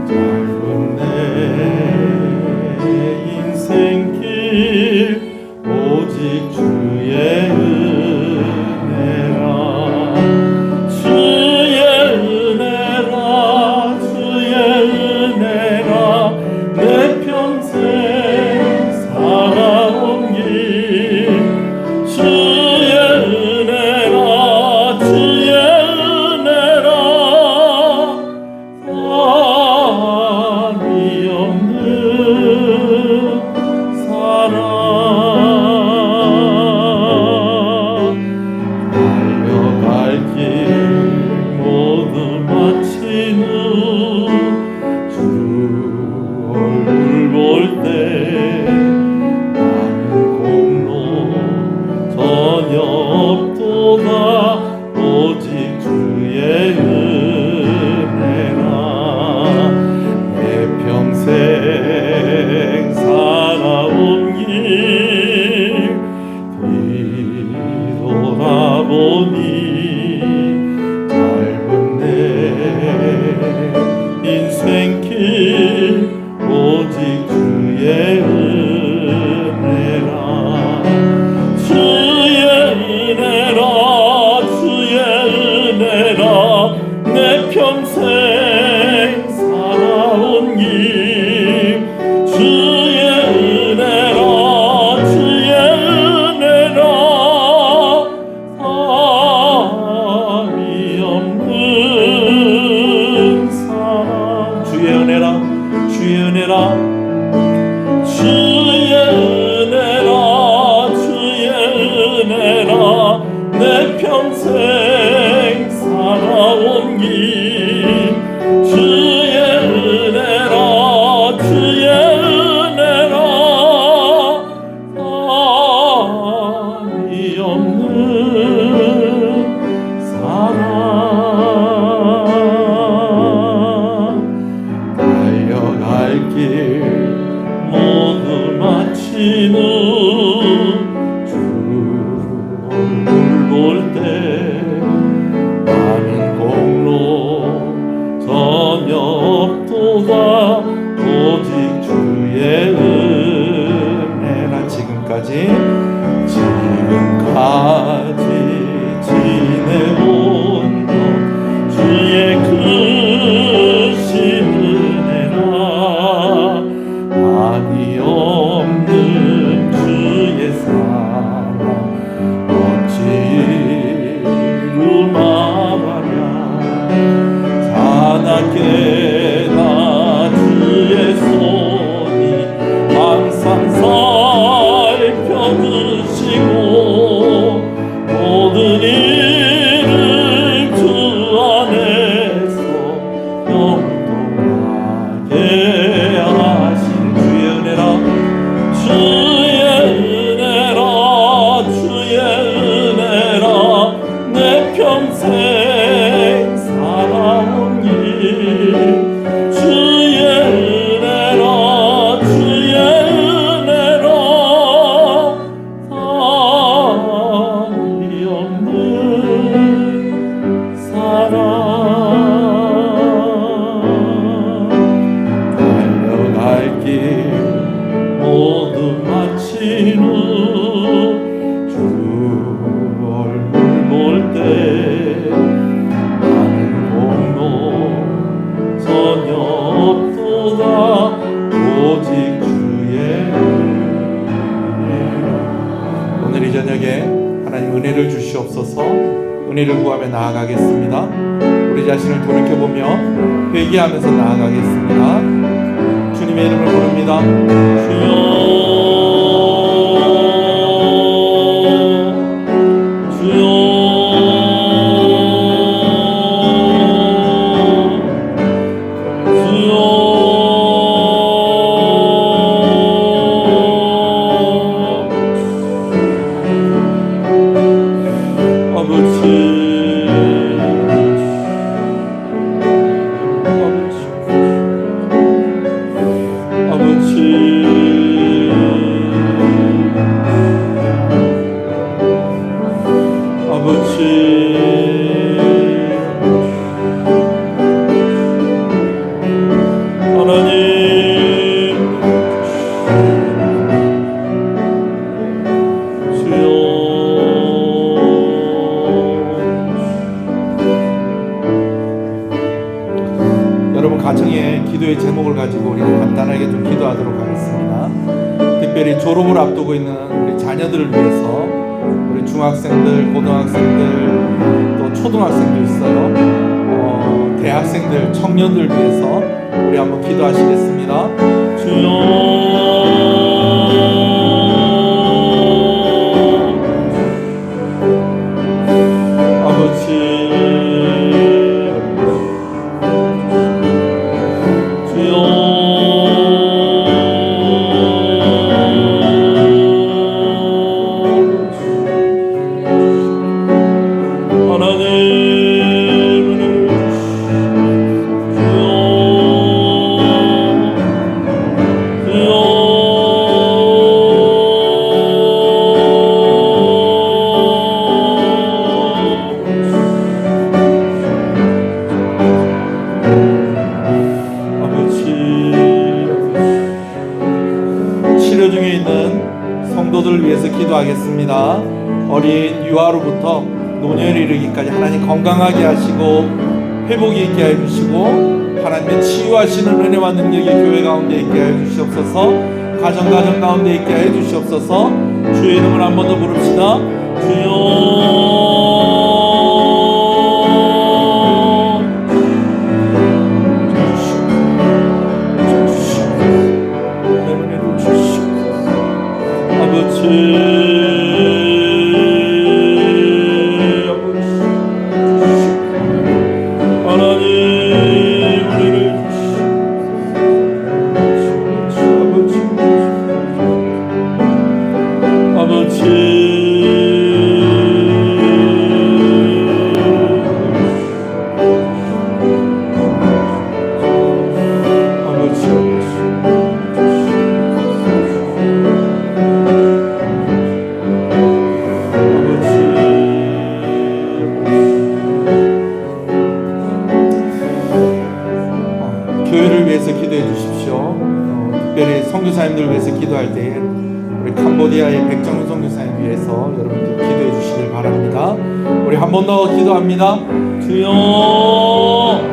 짧은 내 인생길 오직 주의 은혜라 주의 은혜라 주의 은혜라 내 평생 살아온 길 주의 은혜라 주의 은혜라 인생길 오직 주의 은혜라 주의 은혜라 주의 은혜라 내 평생 살아온 길 주의 은혜라 주의 은혜라 감이 없는 주의 은혜라 주의 은혜라 주의 은혜라 주의 은혜라 내 평생 살아온 길 주의 은혜라 주의 은혜라 감이 없는 사랑 길 모두 마친 후 주 얼굴 볼 때 나는 공로 전혀 없도다 오직 주의 은혜라 지금까지 지내온 것 주의 크신 한이 없는 주의 사랑 어찌로 말하랴 자나깨나 주의 손이 항상 살펴주시고 모든 일을 주 안에서 영통하게 주의 은혜라 주의 은혜라 내 평생 살아온 길 주의 은혜라 주의 은혜라 답이 없는 사랑 달려갈 길 모두 마친 후 주 얼굴 볼 때 나는 공로 전혀 없도다 오직 주의 은혜라 오늘 이 저녁에 하나님 은혜를 주시옵소서 은혜를 구하며 나아가겠습니다. 우리 자신을 돌이켜보며 회개하면서 나아가겠습니다. 주님의 이름을 부릅니다. 주여 주여 주여 아버지 아버지 가정의 기도의 제목을 가지고 우리 간단하게 좀 기도하도록 하겠습니다. 특별히 졸업을 앞두고 있는 우리 자녀들을 위해서 우리 중학생들, 고등학생들, 또 초등학생도 있어요. 대학생들, 청년들 위해서 우리 한번 기도하시겠습니다. 주여 성도들을 위해서 기도하겠습니다. 어린 유아로부터 노년에 이르기까지 하나님 건강하게 하시고 회복이 있게 해주시고 하나님의 치유하시는 은혜와 능력이 교회 가운데 있게 해주시옵소서. 가정 가운데 있게 해주시옵소서. 주의 이름을 한 번 더 부릅시다. 주여 교회를 위해서 기도해 주십시오. 특별히 선교사님들을 위해서 기도할 때 우리 캄보디아의 백정훈 선교사님 위해서 여러분들 기도해 주시길 바랍니다. 우리 한 번 더 기도합니다. 주여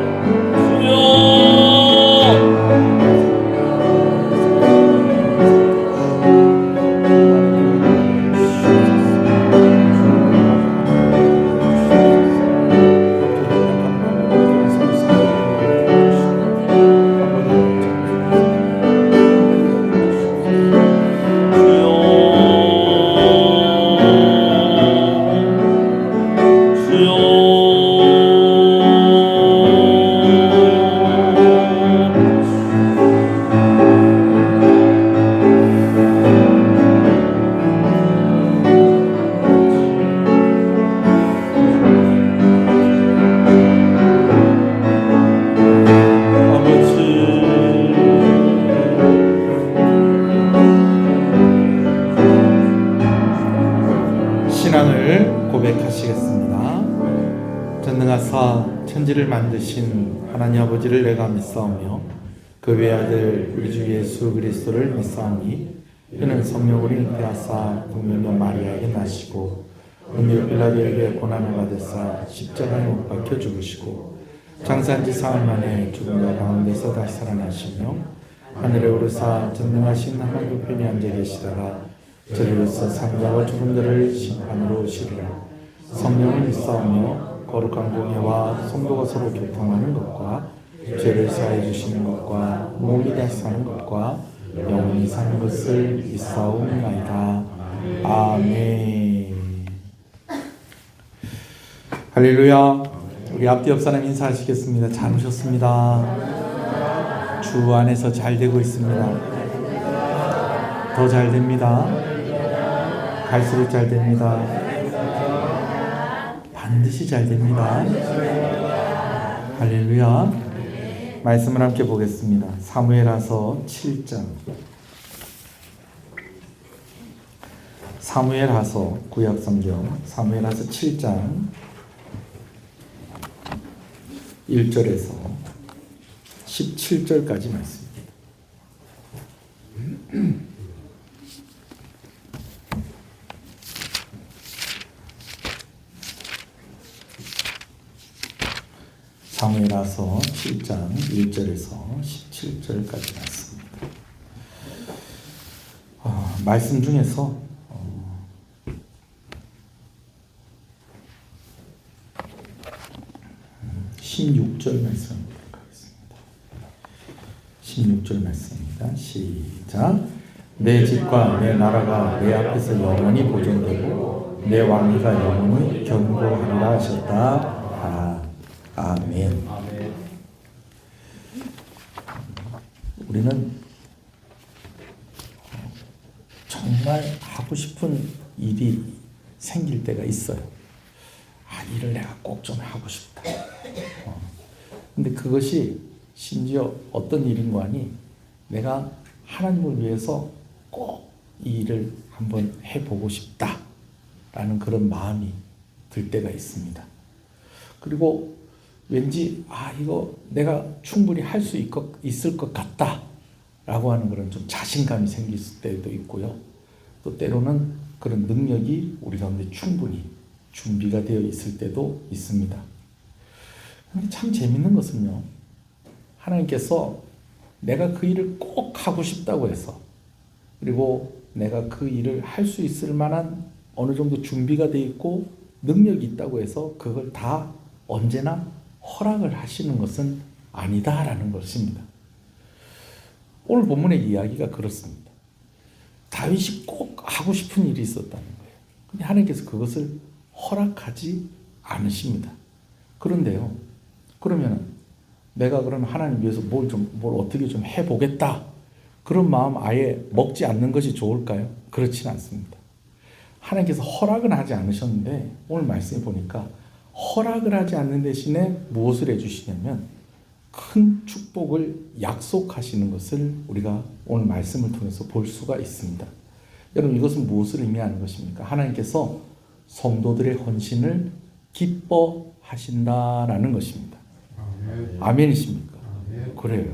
신앙을 고백하시겠습니다. 전능하사 천지를 만드신 하나님 아버지를 내가 믿사오며 그 외아들 우리 주 예수 그리스도를 믿사오니 그는 성령으로 잉태하사 국명녀 마리아에게 나시고 본디오 빌라도에게 고난을 받으사 십자가에 못 박혀 죽으시고 장사한 지 사흘 만에 죽은 자 가운데서 다시 살아나시며 하늘에 오르사 전능하신 하나님 편에 앉아 계시다가 저리로서 산자와 죽은들을 심판으로 오시리라. 성령을 믿사오며 거룩한 공예와 성도가 서로 교통하는 것과 죄를 사해 주시는 것과 몸이 다시 사는 것과 영원히 사는 것을 믿사옵나이다. 아멘. 할렐루야. 우리 앞뒤 옆 사람 인사하시겠습니다. 잘 오셨습니다. 주 안에서 잘 되고 있습니다. 더 잘 됩니다. 갈수록 잘 됩니다. 반드시 잘 됩니다. 할렐루야. 말씀을 함께 보겠습니다. 사무엘하서 7장. 사무엘하서 구약성경 사무엘하서 7장 1절에서 17절까지 말씀입니다. 사무엘하서 7장 1절에서 17절까지 말씀입니다. 말씀 중에서 16절 말씀 가겠습니다. 16절 말씀입니다. 시작. 내 집과 내 나라가 내 앞에서 영원히 보존되고 내 왕위가 영원히 견고하리라 하셨다. 아멘. 우리는 정말 하고 싶은 일이 생길 때가 있어요. 일을 내가 꼭 좀 하고 싶다. 근데 그것이 심지어 어떤 일인가 하니 내가 하나님을 위해서 꼭 이 일을 한번 해보고 싶다라는 그런 마음이 들 때가 있습니다. 그리고 왠지 이거 내가 충분히 할 수 있을 것 같다라고 하는 그런 좀 자신감이 생길 때도 있고요. 또 때로는 그런 능력이 우리 가운데 충분히 준비가 되어 있을 때도 있습니다. 근데 참 재밌는 것은요, 하나님께서 내가 그 일을 꼭 하고 싶다고 해서, 그리고 내가 그 일을 할 수 있을 만한 어느 정도 준비가 되어 있고 능력이 있다고 해서 그걸 다 언제나 허락을 하시는 것은 아니다라는 것입니다. 오늘 본문의 이야기가 그렇습니다. 다윗이 꼭 하고 싶은 일이 있었다는 거예요. 근데 하나님께서 그것을 허락하지 않으십니다. 그런데요, 그러면 내가 그러면 하나님 위해서 뭘 어떻게 좀 해보겠다, 그런 마음 아예 먹지 않는 것이 좋을까요? 그렇지는 않습니다. 하나님께서 허락은 하지 않으셨는데 오늘 말씀에 보니까 허락을 하지 않는 대신에 무엇을 해주시냐면 큰 축복을 약속하시는 것을 우리가 오늘 말씀을 통해서 볼 수가 있습니다. 여러분, 이것은 무엇을 의미하는 것입니까? 하나님께서 성도들의 헌신을 기뻐하신다라는 것입니다. 아멘이십니까? 그래요.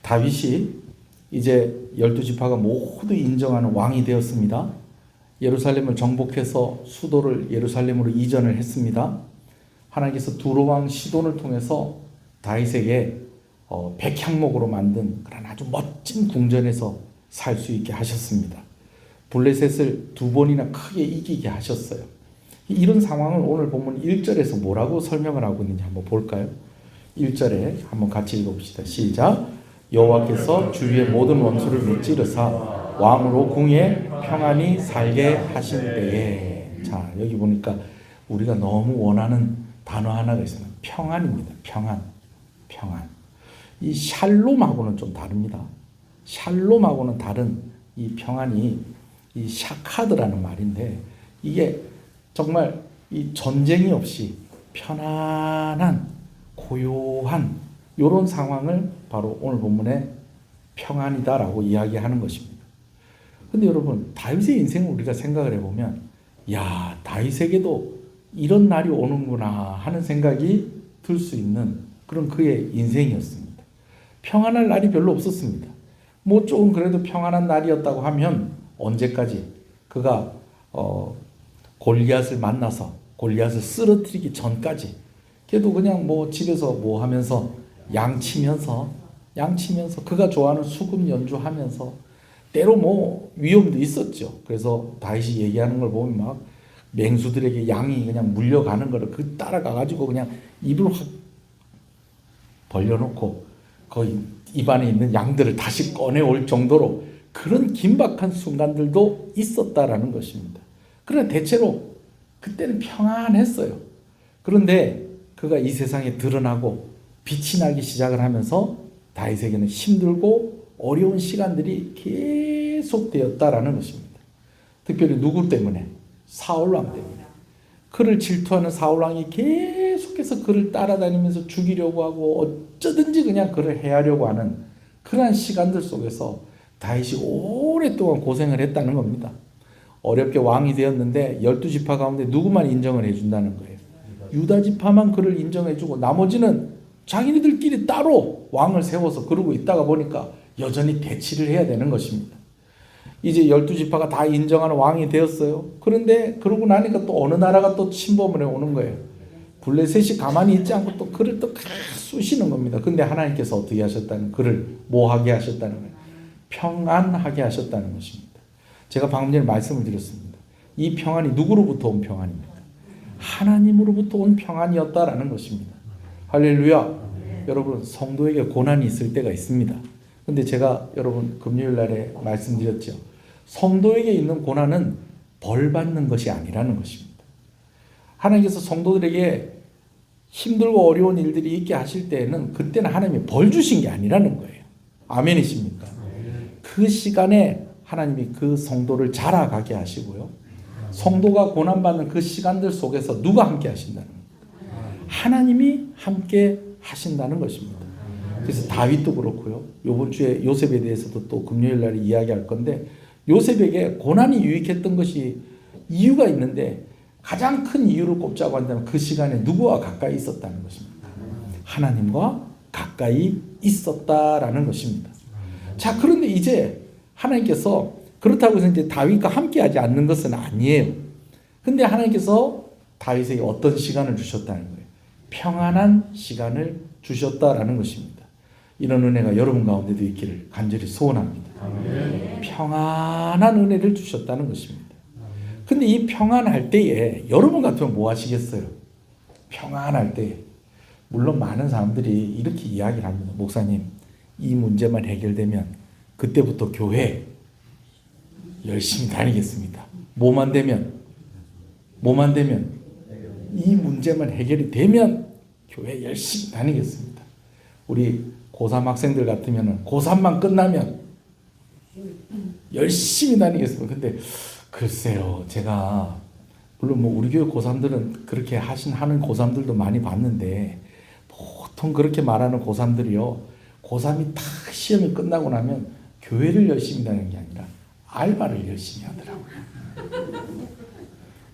다윗이 이제 12지파가 모두 인정하는 왕이 되었습니다. 예루살렘을 정복해서 수도를 예루살렘으로 이전을 했습니다. 하나님께서 두로왕 시돈을 통해서 다윗에게 백향목으로 만든 그런 아주 멋진 궁전에서 살 수 있게 하셨습니다. 블레셋을 2번이나 크게 이기게 하셨어요. 이런 상황을 오늘 본문 1절에서 뭐라고 설명을 하고 있는지 한번 볼까요? 1절에 한번 같이 읽어봅시다. 시작. 여호와께서 주위의 모든 원수를 무찌르사 왕으로 궁에 평안히 살게 하신 때에. 자, 여기 보니까 우리가 너무 원하는 단어 하나가 있습니다. 평안입니다. 평안. 이 샬롬하고는 좀 다릅니다. 샬롬하고는 다른 이 평안이 이 샤카드라는 말인데, 이게 정말 이 전쟁이 없이 편안한 고요한 이런 상황을 바로 오늘 본문에 평안이다라고 이야기하는 것입니다. 근데 여러분, 다윗의 인생을 우리가 생각을 해보면, 야, 다윗에게도 이런 날이 오는구나 하는 생각이 들 수 있는 그런 그의 인생이었습니다. 평안할 날이 별로 없었습니다. 뭐 조금 그래도 평안한 날이었다고 하면 언제까지? 그가 골리앗을 만나서 골리앗을 쓰러뜨리기 전까지 걔도 그냥 뭐 집에서 뭐 하면서 양치면서 그가 좋아하는 수금 연주하면서, 때로 뭐 위험도 있었죠. 그래서 다윗이 얘기하는 걸 보면 막 맹수들에게 양이 그냥 물려가는 거를 따라가가지고 그냥 입을 확 벌려놓고 거의 입안에 있는 양들을 다시 꺼내올 정도로 그런 긴박한 순간들도 있었다라는 것입니다. 그러나 대체로 그때는 평안했어요. 그런데 그가 이 세상에 드러나고 빛이 나기 시작을 하면서 다윗에게는 힘들고 어려운 시간들이 계속되었다라는 것입니다. 특별히 누구 때문에? 사울왕 때문에. 그를 질투하는 사울왕이 계속해서 그를 따라다니면서 죽이려고 하고 어쩌든지 그냥 그를 해하려고 하는 그러한 시간들 속에서 다윗이 오랫동안 고생을 했다는 겁니다. 어렵게 왕이 되었는데 12지파 가운데 누구만 인정을 해준다는 거예요. 유다지파만 그를 인정해주고 나머지는 자기네들끼리 따로 왕을 세워서 그러고 있다가 보니까 여전히 대치를 해야 되는 것입니다. 이제 12지파가 다 인정하는 왕이 되었어요. 그런데 그러고 나니까 또 어느 나라가 또 침범을 해오는 거예요. 블레셋이 가만히 있지 않고 또 그를 또 쑤시는 겁니다. 근데 하나님께서 어떻게 하셨다는, 그를 뭐하게 하셨다는 거예요? 평안하게 하셨다는 것입니다. 제가 방금 전에 말씀을 드렸습니다. 이 평안이 누구로부터 온 평안입니까? 하나님으로부터 온 평안이었다라는 것입니다. 할렐루야. 여러분, 성도에게 고난이 있을 때가 있습니다. 근데 제가 여러분 금요일 날에 말씀드렸죠. 성도에게 있는 고난은 벌 받는 것이 아니라는 것입니다. 하나님께서 성도들에게 힘들고 어려운 일들이 있게 하실 때에는 그때는 하나님이 벌 주신 게 아니라는 거예요. 아멘이십니까? 그 시간에 하나님이 그 성도를 자라가게 하시고요. 성도가 고난받는 그 시간들 속에서 누가 함께 하신다는 거예요? 하나님이 함께 하신다는 것입니다. 그래서 다윗도 그렇고요. 이번 주에 요셉에 대해서도 또 금요일 날에 이야기할 건데, 요셉에게 고난이 유익했던 것이 이유가 있는데, 가장 큰 이유를 꼽자고 한다면 그 시간에 누구와 가까이 있었다는 것입니다. 하나님과 가까이 있었다라는 것입니다. 자, 그런데 이제 하나님께서 그렇다고 해서 이제 다윗과 함께하지 않는 것은 아니에요. 근데 하나님께서 다윗에게 어떤 시간을 주셨다는 거예요? 평안한 시간을 주셨다라는 것입니다. 이런 은혜가 여러분 가운데도 있기를 간절히 소원합니다. 평안한 은혜를 주셨다는 것입니다. 근데 이 평안할 때에 여러분 같으면 뭐 하시겠어요? 평안할 때 물론 많은 사람들이 이렇게 이야기를 합니다. 목사님, 이 문제만 해결되면 그때부터 교회 열심히 다니겠습니다. 뭐만 되면 이 문제만 해결이 되면 교회 열심히 다니겠습니다. 우리 고3 학생들 같으면 고3만 끝나면 열심히 다니겠습니다. 근데 글쎄요, 제가 물론 뭐 우리 교회 고3들은 그렇게 하는 고3들도 많이 봤는데, 보통 그렇게 말하는 고3들이요, 고3이 딱 시험이 끝나고 나면 교회를 열심히 다니는 게 아니라 알바를 열심히 하더라고요.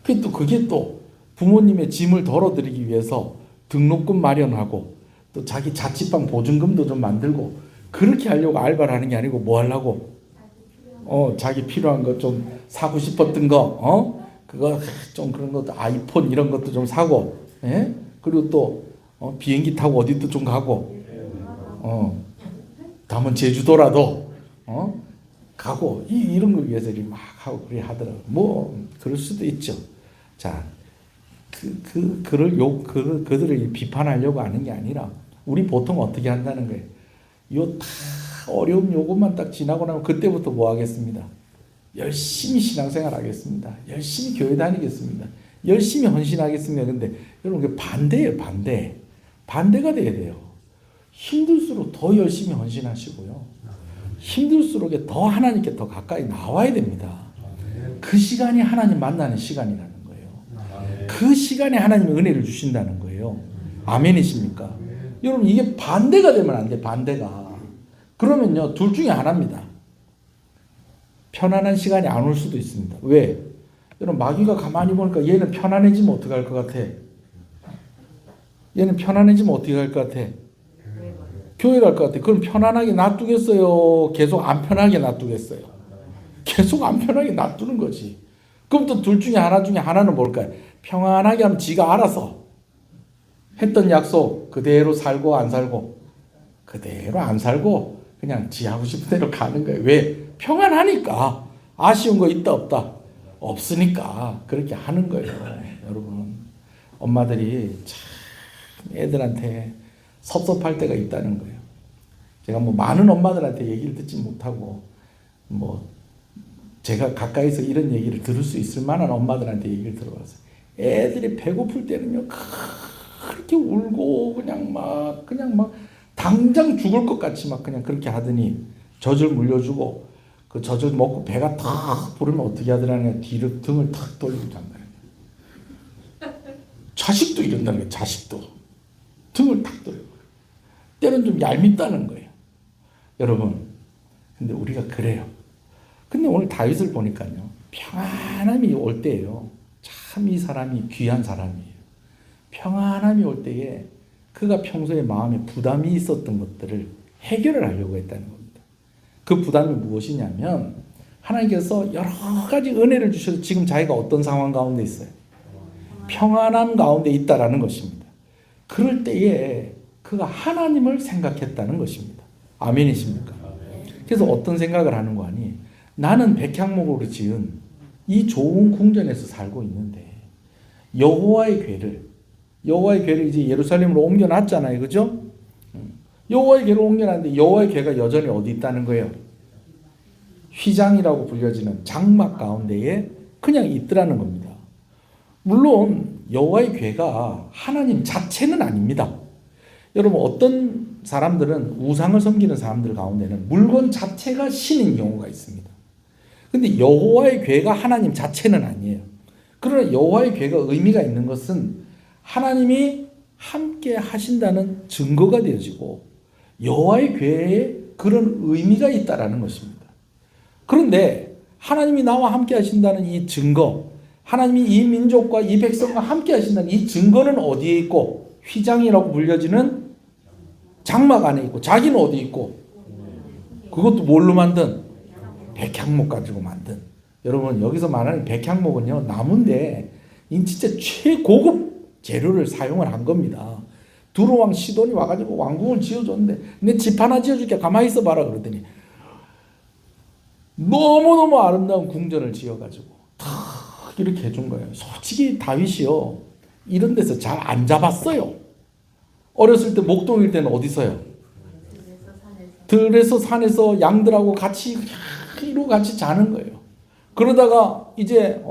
그게 또 부모님의 짐을 덜어드리기 위해서 등록금 마련하고 또 자기 자취방 보증금도 좀 만들고 그렇게 하려고 알바를 하는 게 아니고 뭐 하려고? 자기 필요한 거 좀 사고 싶었던 거, 그거 좀 그런 것도 아이폰 이런 것도 좀 사고, 예? 그리고 또 비행기 타고 어디도 좀 가고, 다만 제주도라도 가고 이런 걸 위해서 막 하고 그래 하더라고. 뭐 그럴 수도 있죠. 자, 그들을 비판하려고 하는 게 아니라 우리 보통 어떻게 한다는 거예요? 요 다 어려움 요것만 딱 지나고 나면 그때부터 뭐 하겠습니다? 열심히 신앙생활 하겠습니다. 열심히 교회 다니겠습니다. 열심히 헌신하겠습니다. 근데 여러분, 그게 반대예요. 반대가 돼야 돼요. 힘들수록 더 열심히 헌신하시고요. 힘들수록 더 하나님께 더 가까이 나와야 됩니다. 그 시간이 하나님 만나는 시간이라는 거예요. 그 시간에 하나님의 은혜를 주신다는 거예요. 아멘이십니까? 여러분, 이게 반대가 되면 안 돼. 반대가. 그러면요, 둘 중에 하나입니다. 편안한 시간이 안 올 수도 있습니다. 왜? 여러분, 마귀가 가만히 보니까 얘는 편안해지면 어떻게 할 것 같아? 얘는 편안해지면 어떻게 할 것 같아? 교회 갈 것 같아. 그럼 편안하게 놔두겠어요? 계속 안 편하게 놔두겠어요? 계속 안 편하게 놔두는 거지. 그럼 또 둘 중에 하나는 뭘까요? 평안하게 하면 지가 알아서 했던 약속 그대로 살고 안 살고? 그대로 안 살고 그냥 지 하고 싶은 대로 가는 거예요. 왜? 평안하니까. 아쉬운 거 있다 없다? 없으니까 그렇게 하는 거예요. 여러분, 엄마들이 참 애들한테 섭섭할 때가 있다는 거예요. 제가 뭐 많은 엄마들한테 얘기를 듣지 못하고 뭐 제가 가까이서 이런 얘기를 들을 수 있을 만한 엄마들한테 얘기를 들어봤어요. 애들이 배고플 때는요, 그렇게 울고 그냥 막 당장 죽을 것 같이 막 그냥 그렇게 하더니 젖을 물려주고 그 젖을 먹고 배가 탁 부르면 어떻게 하더라냐, 뒤로 등을 탁 돌리고 잔다는 거예요. 자식도 이런다는 거예요. 자식도 등을 탁 돌리고. 때는 좀 얄밉다는 거예요. 여러분, 근데 우리가 그래요. 근데 오늘 다윗을 보니까요, 평안함이 올 때예요. 참 이 사람이 귀한 사람이에요. 평안함이 올 때에 그가 평소에 마음에 부담이 있었던 것들을 해결을 하려고 했다는 겁니다. 그 부담이 무엇이냐면 하나님께서 여러 가지 은혜를 주셔서 지금 자기가 어떤 상황 가운데 있어요? 평안함 가운데 있다라는 것입니다. 그럴 때에 그가 하나님을 생각했다는 것입니다. 아멘이십니까? 그래서 어떤 생각을 하는 거 아니? 나는 백향목으로 지은 이 좋은 궁전에서 살고 있는데 여호와의 궤를 이제 예루살렘으로 옮겨놨잖아요, 그죠? 여호와의 궤를 옮겨놨는데 여호와의 궤가 여전히 어디 있다는 거예요? 휘장이라고 불려지는 장막 가운데에 그냥 있더라는 겁니다. 물론 여호와의 궤가 하나님 자체는 아닙니다. 여러분 어떤 사람들은 우상을 섬기는 사람들 가운데는 물건 자체가 신인 경우가 있습니다. 근데 여호와의 궤가 하나님 자체는 아니에요. 그러나 여호와의 궤가 의미가 있는 것은 하나님이 함께 하신다는 증거가 되어지고 여호와의 궤에 그런 의미가 있다라는 것입니다. 그런데 하나님이 나와 함께 하신다는 이 증거, 하나님이 이 민족과 이 백성과 함께 하신다는 이 증거는 어디에 있고, 휘장이라고 불려지는 장막 안에 있고, 자기는 어디 있고, 그것도 뭘로 만든? 백향목 가지고 만든. 여러분 여기서 말하는 백향목은요, 나무인데 이 진짜 최고급 재료를 사용을 한 겁니다. 두로왕 시돈이 와가지고 왕궁을 지어줬는데 내 집 하나 지어줄게, 가만히 있어봐라 그러더니 너무너무 아름다운 궁전을 지어가지고 탁 이렇게 해준 거예요. 솔직히 다윗이요, 이런 데서 잘 안 잡았어요. 어렸을 때 목동일 때는 어디서요? 들에서 산에서 양들하고 같이 이러고 같이 자는 거예요. 그러다가 이제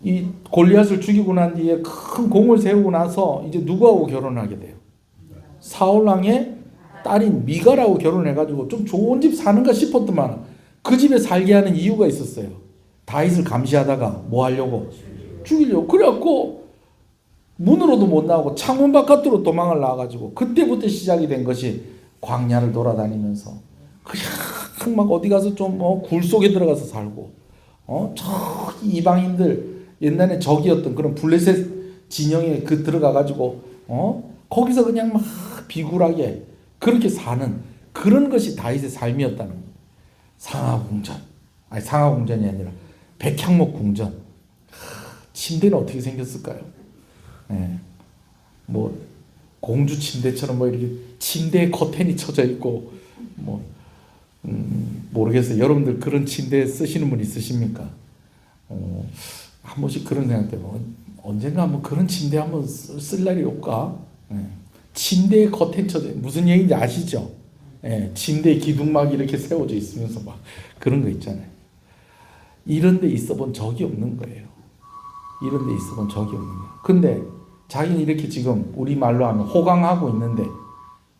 이 골리앗을 죽이고 난 뒤에 큰 공을 세우고 나서 이제 누구하고 결혼하게 돼요? 사울 왕의 딸인 미가라고 결혼해가지고 좀 좋은 집 사는가 싶었더만 그 집에 살게 하는 이유가 있었어요. 다윗을 감시하다가 뭐 하려고? 죽이려고. 그래갖고 문으로도 못 나오고 창문 바깥으로 도망을 나와가지고 그때부터 시작이 된 것이 광야를 돌아다니면서 그냥 막 어디 가서 좀 굴 속에 들어가서 살고 저 이방인들 옛날에 적이었던 그런 블레셋 진영에 들어가가지고 거기서 그냥 막 비굴하게 그렇게 사는 그런 것이 다윗의 삶이었다는 거예요. 상하궁전이 아니라 백향목 궁전. 침대는 어떻게 생겼을까요? 네. 뭐 공주 침대처럼 뭐 이렇게 침대에 커튼이 쳐져 있고 모르겠어요. 여러분들 그런 침대 쓰시는 분 있으십니까? 한 번씩 그런 생각 때문에 언젠가 한번 그런 침대 한번 쓸 날이 올까? 네. 침대에 커튼 쳐져 무슨 얘기인지 아시죠? 네. 침대에 기둥막이 이렇게 세워져 있으면서 막 그런 거 있잖아요. 이런 데 있어 본 적이 없는 거예요. 이런 데 있어 본 적이 없는 거예요. 근데 자기는 이렇게 지금 우리 말로 하면 호강하고 있는데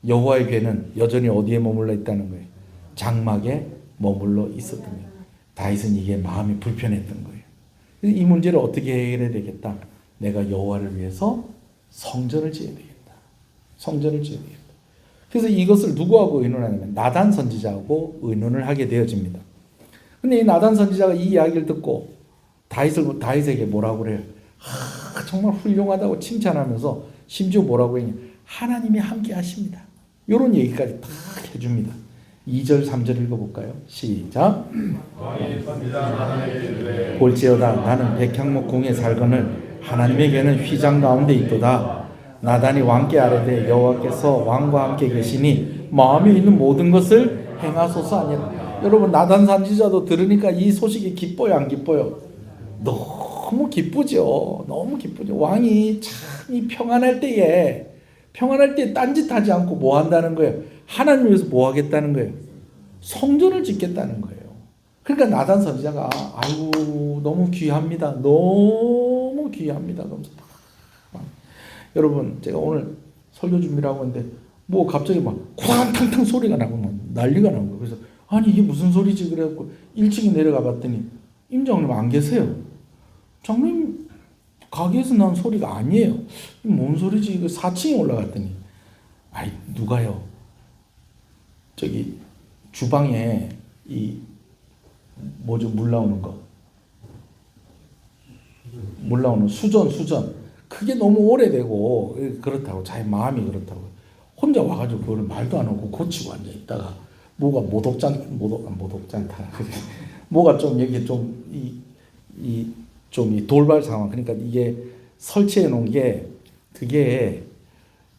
여호와의 궤는 여전히 어디에 머물러 있다는 거예요? 장막에 머물러 있었던 거예요. 다윗은 이게 마음이 불편했던 거예요. 이 문제를 어떻게 해결해야 되겠다? 내가 여호와를 위해서 성전을 지어야 되겠다. 성전을 지어야 되겠다. 그래서 이것을 누구하고 의논하냐면 나단 선지자하고 의논을 하게 되어집니다. 근데 이 나단 선지자가 이 이야기를 듣고 다윗에게 뭐라고 그래요? 정말 훌륭하다고 칭찬하면서 심지어 뭐라고 했냐? 하나님이 함께 하십니다. 이런 얘기까지 딱 해줍니다. 2절 3절 읽어볼까요? 시작. 볼지어다 나는 백향목 궁에 살거늘 하나님에게는 휘장 가운데 있도다. 나단이 왕께 아뢰되 여호와께서 왕과 함께 계시니 마음에 있는 모든 것을 행하소서 아니라. 여러분 나단 선지자도 들으니까 이 소식이 기뻐요, 안 기뻐요? 너무 기쁘죠. 너무 기쁘죠. 왕이 참 이 평안할 때에 딴짓하지 않고 뭐 한다는 거예요? 하나님 위해서 뭐 하겠다는 거예요? 성전을 짓겠다는 거예요. 그러니까 나단 선지자가 아이고 너무 귀합니다. 너무 귀합니다. 여러분 제가 오늘 설교 준비를 하고 있는데 뭐 갑자기 막 쿵탕탕 소리가 나고 막 난리가 나는 거예요. 그래서 아니 이게 무슨 소리지? 그래갖고 1층에 내려가 봤더니 임장님 안 계세요. 장님 가게에서 난 소리가 아니에요. 뭔 소리지? 이거 4층에 올라갔더니 아이 누가요? 저기 주방에 이 뭐죠? 물 나오는 거. 물 나오는 수전. 그게 너무 오래되고 그렇다고 자기 마음이 그렇다고 혼자 와가지고 그걸 말도 안 하고 고치고 앉아 있다가 뭐가 모독잖다. 뭐가 좀 여기 좀 이 돌발 상황. 그러니까 이게 설치해 놓은 게 그게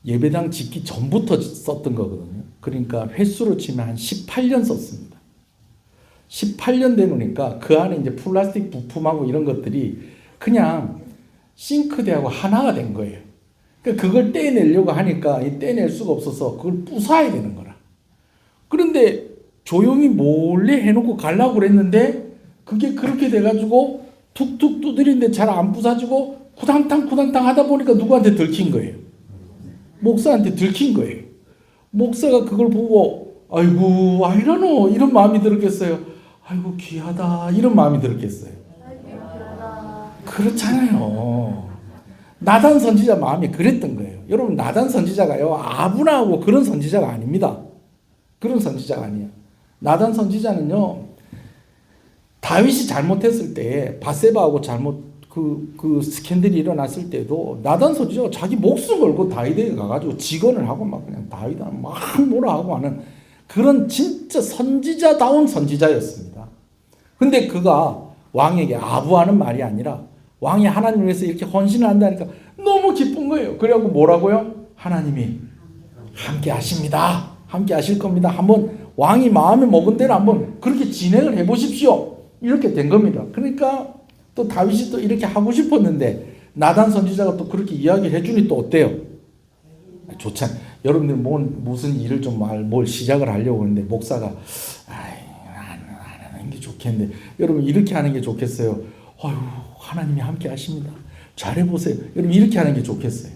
예배당 짓기 전부터 썼던 거거든요. 그러니까 횟수로 치면 한 18년 썼습니다. 18년 되니까 그 안에 이제 플라스틱 부품하고 이런 것들이 그냥 싱크대하고 하나가 된 거예요. 그러니까 그걸 떼내려고 하니까 떼낼 수가 없어서 그걸 부숴야 되는 거라. 그런데 조용히 몰래 해놓고 가려고 그랬는데 그게 그렇게 돼가지고 툭툭 두드리는데 잘 안 부서지고 쿠당탕 하다 보니까 누구한테 들킨 거예요. 목사한테 들킨 거예요. 목사가 그걸 보고 아이고 아이라노 이런 마음이 들었겠어요. 아이고 귀하다 이런 마음이 들었겠어요. 그렇잖아요. 나단 선지자 마음이 그랬던 거예요. 여러분 나단 선지자가요 아브라하고 그런 선지자가 아닙니다. 그런 선지자가 아니에요. 나단 선지자는요 다윗이 잘못했을 때 바세바하고 그 스캔들이 일어났을 때도 나단 선지자가 자기 목숨 걸고 다윗에게 가가지고 직언을 하고 막 그냥 다윗한테 막 뭐라 하고 하는 그런 진짜 선지자다운 선지자였습니다. 근데 그가 왕에게 아부하는 말이 아니라 왕이 하나님을 위해서 이렇게 헌신을 한다니까 너무 기쁜 거예요. 그래갖고 뭐라고요? 하나님이 함께 하십니다. 함께 하실 겁니다. 한번 왕이 마음에 먹은 대로 한번 그렇게 진행을 해보십시오. 이렇게 된 겁니다. 그러니까 또 다윗이 또 이렇게 하고 싶었는데 나단 선지자가 또 그렇게 이야기를 해주니 또 어때요? 좋잖아. 여러분들 무슨 일을 뭘 시작을 하려고 하는데 목사가 안 하는 게 좋겠는데 여러분 이렇게 하는 게 좋겠어요? 아유 하나님이 함께 하십니다. 잘해보세요. 여러분 이렇게 하는 게 좋겠어요.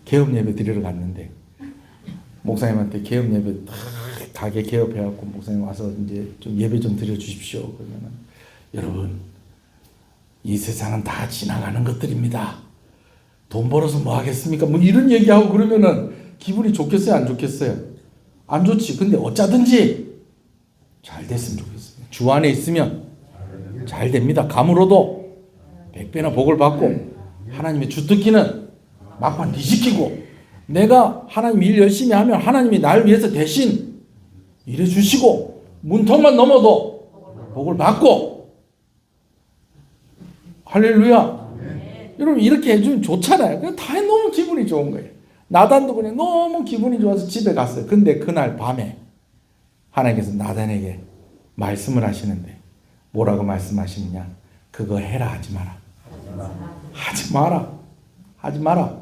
개업 예배 드리러 갔는데 목사님한테 개업 예배 가게 개업해갖고 목사님 와서 이제 좀 예배 좀 드려주십시오. 그러면은 여러분 이 세상은 다 지나가는 것들입니다. 돈 벌어서 뭐 하겠습니까? 뭐 이런 얘기하고 그러면은 기분이 좋겠어요? 안 좋겠어요? 안 좋지. 근데 어쩌든지 잘 됐으면 좋겠어요. 주 안에 있으면 잘 됩니다. 감으로도 100배나 복을 받고 하나님의 주특기는 막판 뒤집히고 내가 하나님 일 열심히 하면 하나님이 날 위해서 대신 일해 주시고 문턱만 넘어도 복을 받고 할렐루야. 여러분 이렇게 해주면 좋잖아요. 그냥 다 너무 기분이 좋은 거예요. 나단도 그냥 너무 기분이 좋아서 집에 갔어요. 근데 그날 밤에 하나님께서 나단에게 말씀을 하시는데 뭐라고 말씀하시느냐? 그거 해라 하지 마라. 하지 마라. 하지 마라.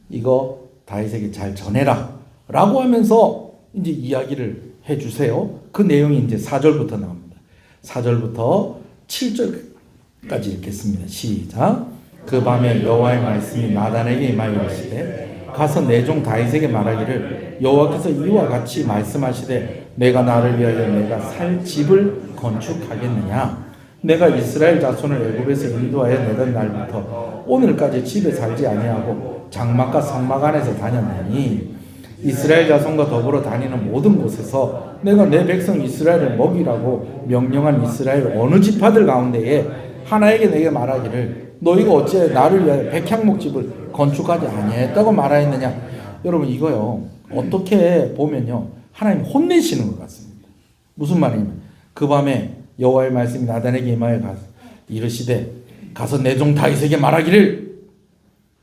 이거 다윗에게 잘 전해라. 라고 하면서 이제 이야기를 해주세요. 그 내용이 이제 4절부터 나옵니다. 4절부터 7절까지 읽겠습니다. 시작. 그 밤에 여호와의 말씀이 나단에게 임하여 이르시되 가서 내 종 다윗에게 말하기를 여호와께서 이와 같이 말씀하시되 내가 나를 위하여 내가 살 집을 건축하겠느냐. 내가 이스라엘 자손을 애굽에서 인도하여 내던 날부터 오늘까지 집에 살지 아니하고 장막과 성막 안에서 다녔느니 이스라엘 자손과 더불어 다니는 모든 곳에서 내가 내 백성 이스라엘을 먹이라고 명령한 이스라엘 어느 지파들 가운데에 하나에게 내게 말하기를 너희가 어찌하여 나를 위하여 백향목집을 건축하지 아니했다고 말하였느냐. 여러분 이거요 어떻게 보면요 하나님 혼내시는 것 같습니다. 무슨 말이냐면 그 밤에 여호와의 말씀이 나단에게 임하여 이르시되 가서 내 종 다윗에게 말하기를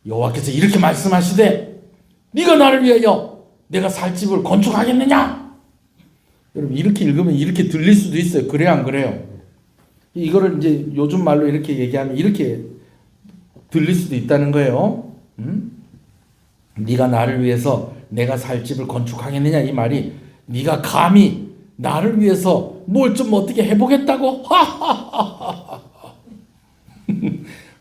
여호와께서 이렇게 말씀하시되 네가 나를 위하여 내가 살 집을 건축하겠느냐. 여러분 이렇게 읽으면 이렇게 들릴 수도 있어요. 그래요 안 그래요? 이거를 이제 요즘 말로 이렇게 얘기하면 이렇게 들릴 수도 있다는 거예요. 네가 나를 위해서 내가 살 집을 건축하겠느냐. 이 말이 네가 감히 나를 위해서 뭘 좀 어떻게 해보겠다고?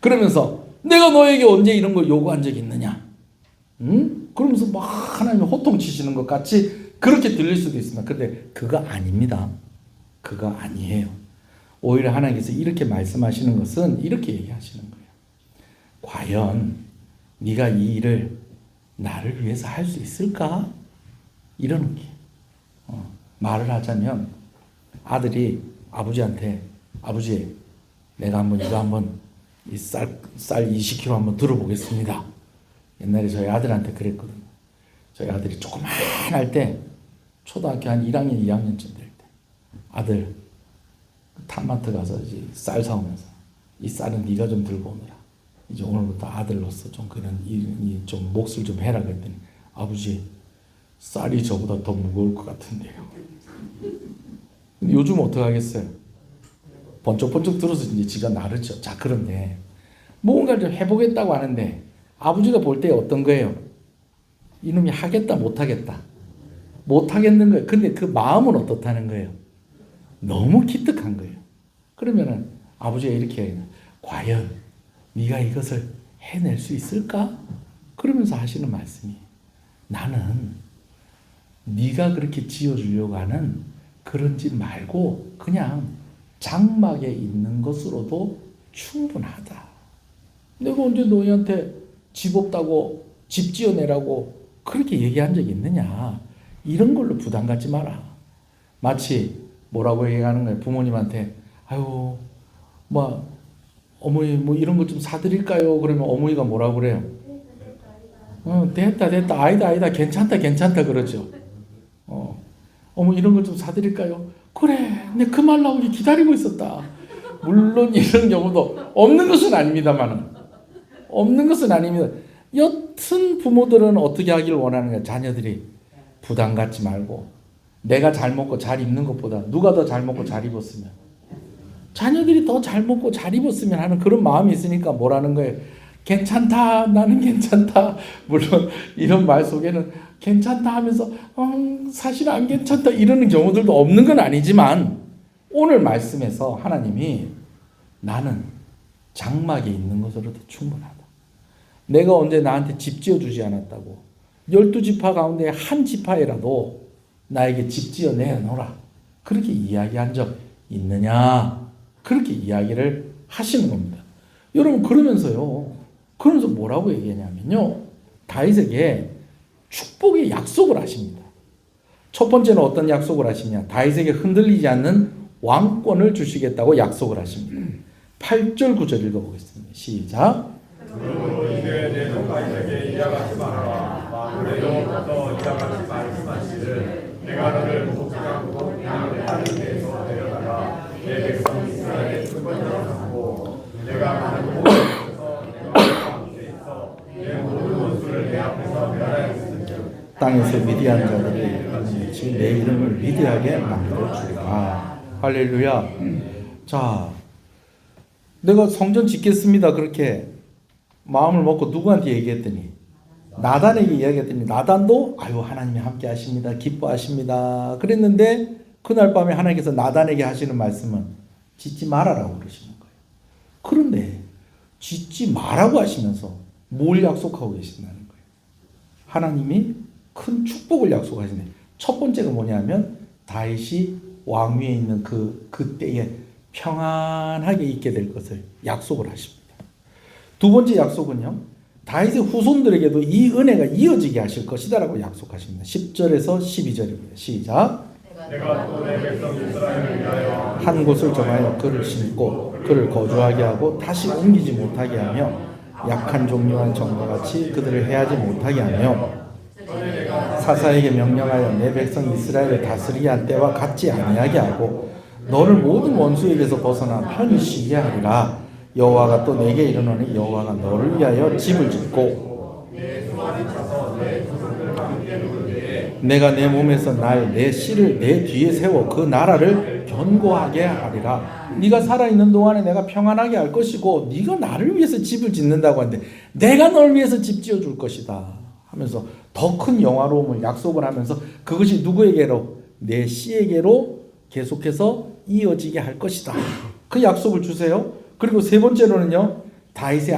그러면서 내가 너에게 언제 이런 걸 요구한 적이 있느냐? 그러면서 막 하나님이 호통치시는 것 같이 그렇게 들릴 수도 있습니다. 근데 그거 아닙니다. 그거 아니에요. 오히려 하나님께서 이렇게 말씀하시는 것은 이렇게 얘기하시는 거예요. 과연 네가 이 일을 나를 위해서 할 수 있을까? 이러는 게 말을 하자면 아들이 아버지한테 아버지 내가 한번 이거 한번 이 쌀 20kg 한번 들어보겠습니다. 옛날에 저희 아들한테 그랬거든요. 저희 아들이 조그만할 때 초등학교 한 1학년 2학년쯤 될 때 아들 탐마트 가서 이제 쌀 사오면서 이 쌀은 네가 좀 들고 오느라 이제 오늘부터 아들로서 좀 그런 좀 몫을 좀 해라 그랬더니 아버지 쌀이 저보다 더 무거울 것 같은데요. 근데 요즘 어떻게 하겠어요? 번쩍번쩍 들어서 이제 지가 나르죠. 자, 그런데 뭔가를 좀 해보겠다고 하는데 아버지가 볼 때 어떤 거예요? 이놈이 하겠다 못하겠다. 못하겠는 거예요. 근데 그 마음은 어떻다는 거예요? 너무 기특한 거예요. 그러면은 아버지가 이렇게 과연 네가 이것을 해낼 수 있을까? 그러면서 하시는 말씀이 나는 네가 그렇게 지어주려고 하는 그런 집 말고 그냥 장막에 있는 것으로도 충분하다. 내가 언제 너희한테 집 없다고 집 지어내라고 그렇게 얘기한 적이 있느냐. 이런 걸로 부담 갖지 마라. 마치 뭐라고 얘기하는 거예요. 부모님한테 아유 뭐 어머니 뭐 이런 것 좀 사드릴까요? 그러면 어머니가 뭐라고 그래요? 됐다 아니다 괜찮다 그러죠. 어머니 이런 걸 좀 사드릴까요? 그래 내 그 말 나오기 기다리고 있었다. 물론 이런 경우도 없는 것은 아닙니다. 여튼 부모들은 어떻게 하길 원하는 거야. 자녀들이 부담 갖지 말고 내가 잘 먹고 잘 입는 것보다 누가 더 잘 먹고 잘 입었으면 자녀들이 더 잘 먹고 잘 입었으면 하는 그런 마음이 있으니까 뭐라는 거예요. 괜찮다 나는 괜찮다. 물론 이런 말 속에는 괜찮다 하면서 사실 안 괜찮다 이러는 경우들도 없는 건 아니지만 오늘 말씀에서 하나님이 나는 장막에 있는 것으로도 충분하다. 내가 언제 나한테 집 지어주지 않았다고 12지파 가운데 한 지파에라도 나에게 집 지어 내놓으라 그렇게 이야기한 적 있느냐. 그렇게 이야기를 하시는 겁니다. 여러분 그러면서 뭐라고 얘기하냐면요. 다윗에게 축복의 약속을 하십니다. 첫 번째는 어떤 약속을 하시냐. 다윗에게 흔들리지 않는 왕권을 주시겠다고 약속을 하십니다. 8절 9절 읽어보겠습니다. 시작. 그리고 이제 내 종까지에게 이자같이 말하라. 그래도 이자같이 말씀하시를 내가 너를 목적하고 양을 다른 데에서 데려다가 내 백성 이스라엘의 주권자로 삼고 내가 가는 곳에서 내가 함께 있어 내 모든 원수를 내 앞에서 멸하였으며 땅에서 미디안 자들이 지금 내 이름을 미디하게 만들어주리라. 할렐루야. 자, 내가 성전 짓겠습니다. 그렇게 마음을 먹고 누구한테 얘기했더니 나단에게 이야기했더니 나단도 아유 하나님이 함께 하십니다. 기뻐하십니다. 그랬는데 그날 밤에 하나님께서 나단에게 하시는 말씀은 짓지 말아라고 그러시는 거예요. 그런데 짓지 말라고 하시면서 뭘 약속하고 계신다는 거예요. 하나님이 큰 축복을 약속하시네. 첫 번째가 뭐냐면 다윗이 왕위에 있는 그때에 평안하게 있게 될 것을 약속을 하십니다. 두 번째 약속은요. 다윗의 후손들에게도 이 은혜가 이어지게 하실 것이다라고 약속하십니다. 10절에서 12절입니다. 시작. 내가 또 내 백성 이스라엘을 위하여 한 곳을 정하여 그를 심고 그를 거주하게 하고 다시 옮기지 못하게 하며 약한 종류한 정과 같이 그들을 해하지 못하게 하며 사사에게 명령하여 내 백성 이스라엘을 다스리게 한 때와 같지 아니하게 하고 너를 모든 원수에게서 벗어나 편히 쉬게 하리라. 여호와가 또 내게 이르노니 여호와가 너를 위하여 집을 짓고 내가 내 몸에서 내 씨를 내 뒤에 세워 그 나라를 견고하게 하리라. 네가 살아있는 동안에 내가 평안하게 할 것이고 네가 나를 위해서 집을 짓는다고 하는데 내가 널 위해서 집 지어줄 것이다 하면서 더 큰 영화로움을 약속을 하면서 그것이 누구에게로? 내 씨에게로 계속해서 이어지게 할 것이다. 그 약속을 주세요. 그리고 세 번째로는요. 다윗의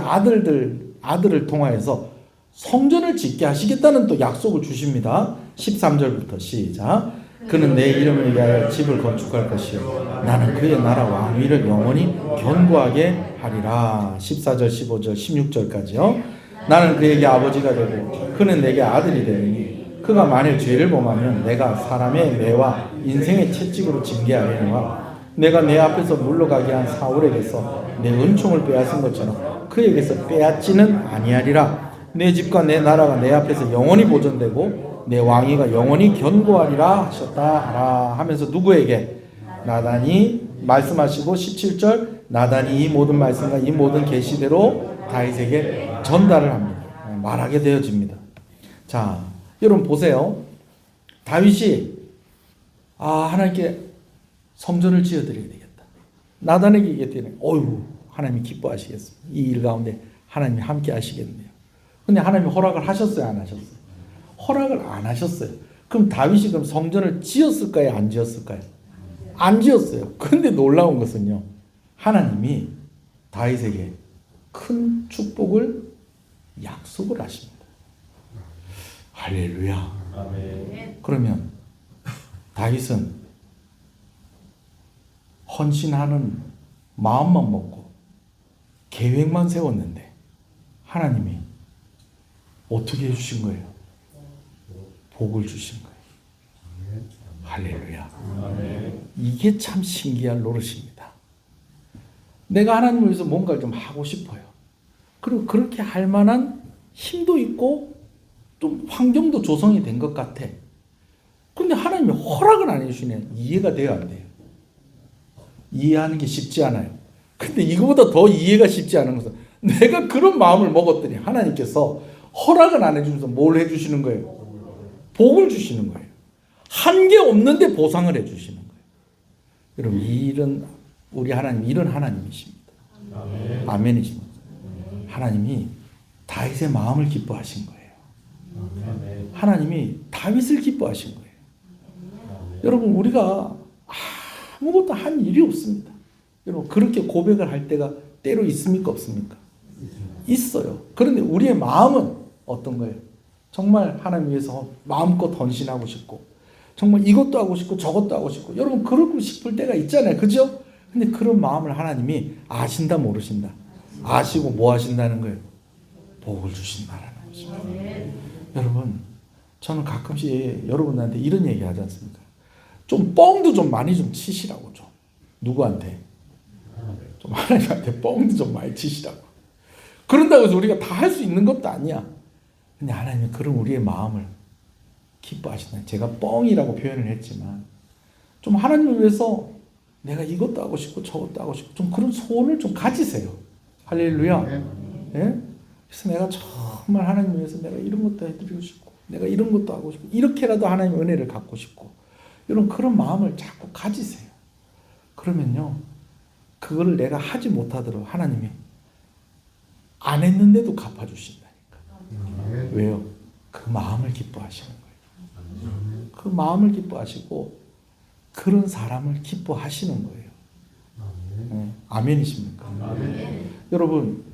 아들을 통하여서 성전을 짓게 하시겠다는 또 약속을 주십니다. 13절부터 시작. 그는 내 이름을 위하여 집을 건축할 것이요 나는 그의 나라 왕위를 영원히 견고하게 하리라. 14절 15절 16절까지요. 나는 그에게 아버지가 되고 그는 내게 아들이 되리니 그가 만일 죄를 범하면 내가 사람의 매와 인생의 채찍으로 징계하려니와 내가 내 앞에서 물러가게 한 사울에게서 내 은총을 빼앗은 것처럼 그에게서 빼앗지는 아니하리라. 내 집과 내 나라가 내 앞에서 영원히 보존되고 내 왕위가 영원히 견고하리라 하셨다 하면서 누구에게? 나단이 말씀하시고 17절 나단이 이 모든 말씀과 이 모든 계시대로 다윗에게 전달을 합니다. 말하게 되어집니다. 자, 여러분 보세요. 다윗이 하나님께 성전을 지어드려야 되겠다. 나단에게 얘기했더니 어휴, 하나님이 기뻐하시겠습니다. 이 일 가운데 하나님이 함께 하시겠네요. 근데 하나님이 허락을 하셨어요, 안 하셨어요? 허락을 안 하셨어요. 그럼 다윗이 그럼 성전을 지었을까요, 안 지었을까요? 안 지었어요. 근데 놀라운 것은요, 하나님이 다윗에게 큰 축복을 약속을 하십니다. 할렐루야. 아멘. 그러면 다윗은 헌신하는 마음만 먹고 계획만 세웠는데 하나님이 어떻게 해주신 거예요? 복을 주신 거예요. 할렐루야. 아멘. 이게 참 신기한 노릇입니다. 내가 하나님을 위해서 뭔가를 좀 하고 싶어요. 그리고 그렇게 할 만한 힘도 있고 좀 환경도 조성이 된 것 같아. 그런데 하나님이 허락을 안 해주시네. 이해가 돼요, 안 돼요? 이해하는 게 쉽지 않아요. 근데 이거보다 더 이해가 쉽지 않은 것은 내가 그런 마음을 먹었더니 하나님께서 허락을 안 해주면서 뭘 해주시는 거예요? 복을 주시는 거예요. 한 게 없는데 보상을 해주시는 거예요. 여러분, 이런 우리 하나님 이런 하나님이십니다. 아멘. 아멘이십니다. 하나님이 다윗의 마음을 기뻐하신 거예요. 아멘. 하나님이 다윗을 기뻐하신 거예요. 여러분, 우리가 아무것도 한 일이 없습니다. 여러분, 그렇게 고백을 할 때가 때로 있습니까, 없습니까? 있어요. 그런데 우리의 마음은 어떤 거예요? 정말 하나님 위해서 마음껏 헌신하고 싶고, 정말 이것도 하고 싶고 저것도 하고 싶고, 여러분 그러고 싶을 때가 있잖아요, 그죠? 근데 그런 마음을 하나님이 아신다, 모르신다? 아시고 뭐 하신다는 거예요? 복을 주신다라는 것입니다. 여러분, 저는 가끔씩 여러분한테 이런 얘기 하지 않습니까? 좀 뻥도 좀 많이 좀 치시라고. 좀 누구한테? 좀 하나님한테 뻥도 좀 많이 치시라고. 그런다고 해서 우리가 다 할 수 있는 것도 아니야. 근데 하나님은 그런 우리의 마음을 기뻐하신다. 제가 뻥이라고 표현을 했지만 좀 하나님을 위해서 내가 이것도 하고 싶고 저것도 하고 싶고 좀 그런 소원을 좀 가지세요. 할렐루야. 예? 그래서 내가 정말 하나님을 위해서 내가 이런 것도 해드리고 싶고 내가 이런 것도 하고 싶고 이렇게라도 하나님의 은혜를 갖고 싶고 이런 그런 마음을 자꾸 가지세요. 그러면요, 그거를 내가 하지 못하도록 하나님이 안 했는데도 갚아주신다니까. 왜요? 그 마음을 기뻐하시는 거예요. 그 마음을 기뻐하시고 그런 사람을 기뻐하시는 거예요. 네. 아멘이십니까? 여러분,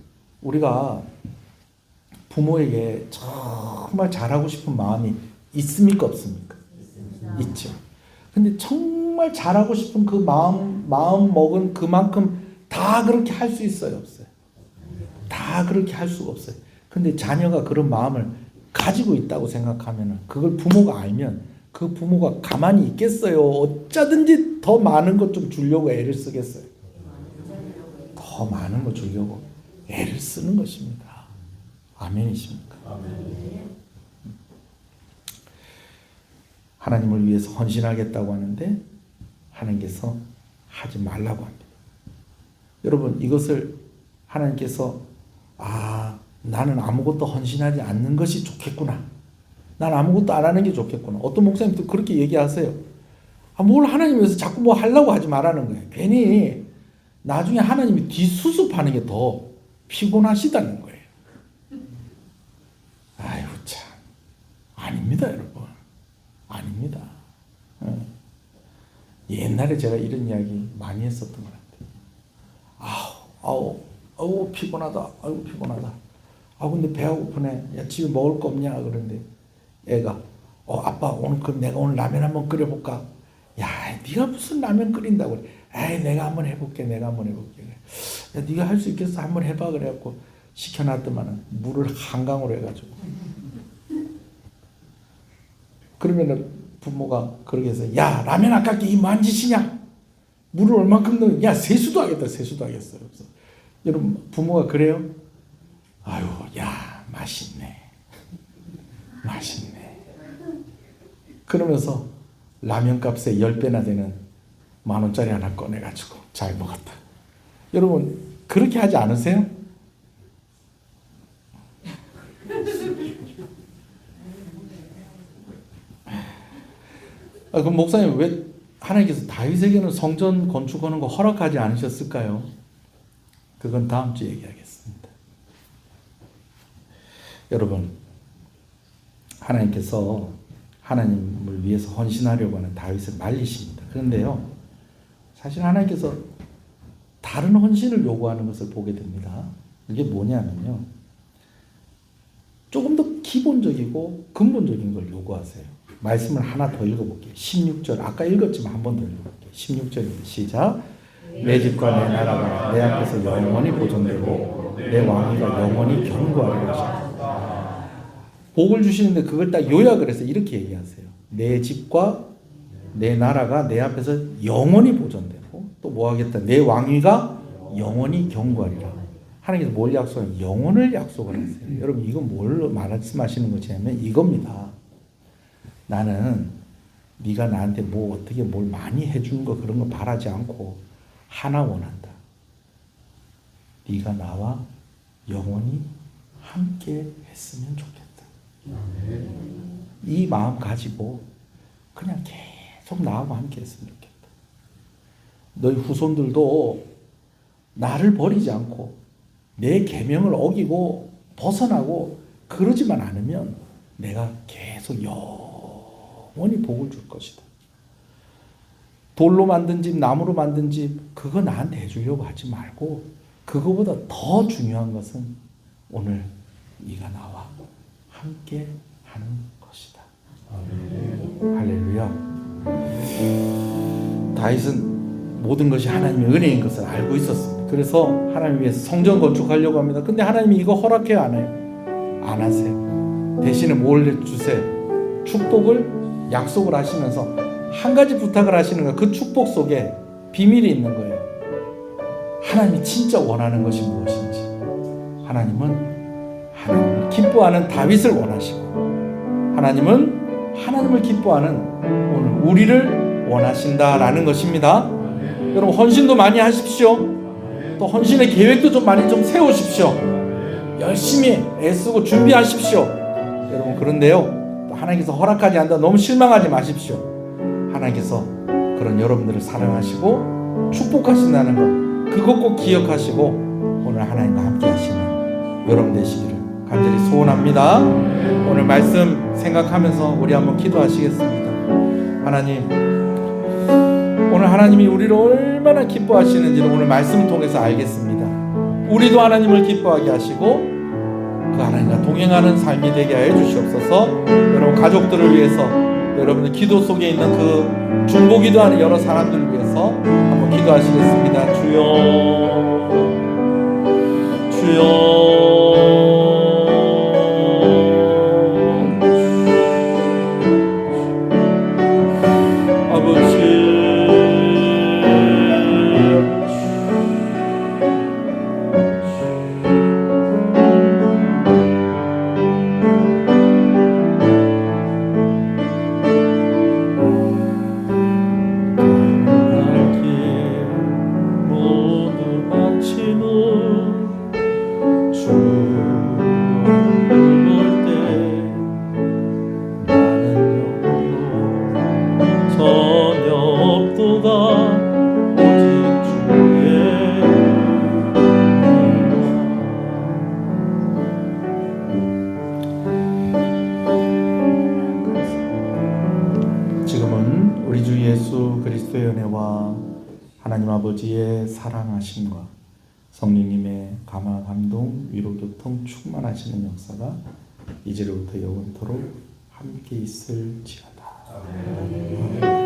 우리가 부모에게 정말 잘하고 싶은 마음이 있습니까, 없습니까? 있죠. 근데 정말 잘하고 싶은 그 마음 먹은 그만큼 다 그렇게 할 수 있어요, 없어요? 다 그렇게 할 수가 없어요. 근데 자녀가 그런 마음을 가지고 있다고 생각하면 그걸 부모가 알면 그 부모가 가만히 있겠어요? 어쩌든지 더 많은 것 좀 주려고 애를 쓰겠어요? 더 많은 거 주려고 애를 쓰는 것입니다. 아멘이십니까? 하나님을 위해서 헌신하겠다고 하는데 하나님께서 하지 말라고 합니다. 여러분, 이것을 하나님께서 나는 아무것도 헌신하지 않는 것이 좋겠구나. 난 아무것도 안 하는 게 좋겠구나. 어떤 목사님도 그렇게 얘기하세요. 뭘 하나님 위해서 자꾸 뭐 하려고 하지 말라는 거예요. 괜히 나중에 하나님이 뒷수습하는 게 더 피곤하시다는 거예요. 아이고 참, 아닙니다, 여러분. 아닙니다. 옛날에 제가 이런 이야기 많이 했었던 것 같아요. 아우 피곤하다. 아이고 피곤하다. 근데 배가 고프네. 야, 집에 먹을 거 없냐? 그런데 애가 아빠 오늘 그럼 내가 오늘 라면 한번 끓여볼까? 야, 네가 무슨 라면 끓인다고 그래. 에이, 내가 한번 해볼게. 야, 네가 할 수 있겠어? 한번 해봐. 그래갖고 시켜놨더만은 물을 한강으로 해가지고. 그러면은 부모가 그러게 해서 야, 라면 아깝게 이 뭐한 짓이냐? 물을 얼만큼 넣어? 야, 세수도 하겠어요. 그래서 여러분, 부모가 그래요? 아유, 야, 맛있네. 그러면서 라면 값의 10배나 되는 10,000원짜리 하나 꺼내가지고 잘 먹었다. 여러분, 그렇게 하지 않으세요? 그럼 목사님 왜 하나님께서 다윗에게는 성전 건축하는 거 허락하지 않으셨을까요? 그건 다음 주에 얘기하겠습니다. 여러분, 하나님께서 하나님을 위해서 헌신하려고 하는 다윗을 말리십니다. 그런데요, 사실 하나님께서 다른 헌신을 요구하는 것을 보게 됩니다. 이게 뭐냐면요, 조금 더 기본적이고 근본적인 걸 요구하세요. 말씀을 하나 더 읽어볼게요. 16절, 아까 읽었지만 한 번 더 읽어볼게요. 16절입니다. 시작. 내 집과 내 나라가 내 앞에서 영원히 보존되고 내 왕위가 영원히 견고할 것이다. 복을 주시는데 그걸 딱 요약을 해서 이렇게 얘기하세요. 내 집과 내 나라가 내 앞에서 영원히 보존되고 또 뭐 하겠다. 내 왕위가 영원히 견고하리라. 하나님께서 뭘 약속하면 영혼을 약속을 하세요. 여러분, 이건 뭘 말씀하시는 것이냐면 이겁니다. 나는 네가 나한테 뭐 어떻게 뭘 많이 해주는 거 그런 거 바라지 않고 하나 원한다. 네가 나와 영원히 함께 했으면 좋겠다. 이 마음 가지고 그냥 계속 나하고 함께 했으면 좋겠다. 너희 후손들도 나를 버리지 않고 내 계명을 어기고 벗어나고 그러지만 않으면 내가 계속 영원히 복을 줄 것이다. 돌로 만든 집, 나무로 만든 집 그거 나한테 해주려고 하지 말고 그거보다 더 중요한 것은 오늘 네가 나와 함께 하는 것이다. 할렐루야. 다윗은 모든 것이 하나님의 은혜인 것을 알고 있었습니다. 그래서 하나님 위해서 성전 건축하려고 합니다. 근데 하나님이 이거 허락해요, 안 해요? 안 하세요. 대신에 뭘 주세요? 축복을 약속을 하시면서 한 가지 부탁을 하시는 거예요. 그 축복 속에 비밀이 있는 거예요. 하나님이 진짜 원하는 것이 무엇인지. 하나님은 하나님을 기뻐하는 다윗을 원하시고 하나님은 하나님을 기뻐하는 오늘 우리를 원하신다라는 것입니다. 여러분, 헌신도 많이 하십시오. 또 헌신의 계획도 좀 많이 좀 세우십시오. 열심히 애쓰고 준비하십시오. 여러분, 그런데요, 또 하나님께서 허락하지 않는다 너무 실망하지 마십시오. 하나님께서 그런 여러분들을 사랑하시고 축복하신다는 것, 그것 꼭 기억하시고 오늘 하나님과 함께 하시는 여러분 되시기를 간절히 소원합니다. 오늘 말씀 생각하면서 우리 한번 기도하시겠습니다. 하나님, 오늘 하나님이 우리를 얼마나 기뻐하시는지를 오늘 말씀을 통해서 알겠습니다. 우리도 하나님을 기뻐하게 하시고 그 하나님과 동행하는 삶이 되게 하여 주시옵소서. 여러분, 가족들을 위해서, 여러분들 기도 속에 있는 그 중보기도하는 여러 사람들을 위해서 한번 기도하시겠습니다. 주여, 주여, 지금은 우리 주 예수 그리스도의 은혜와 하나님 아버지의 사랑하심과 성령님의 감화, 감동, 위로, 교통, 충만하시는 역사가 이제로부터 영원토록 함께 있을지어다. 아멘.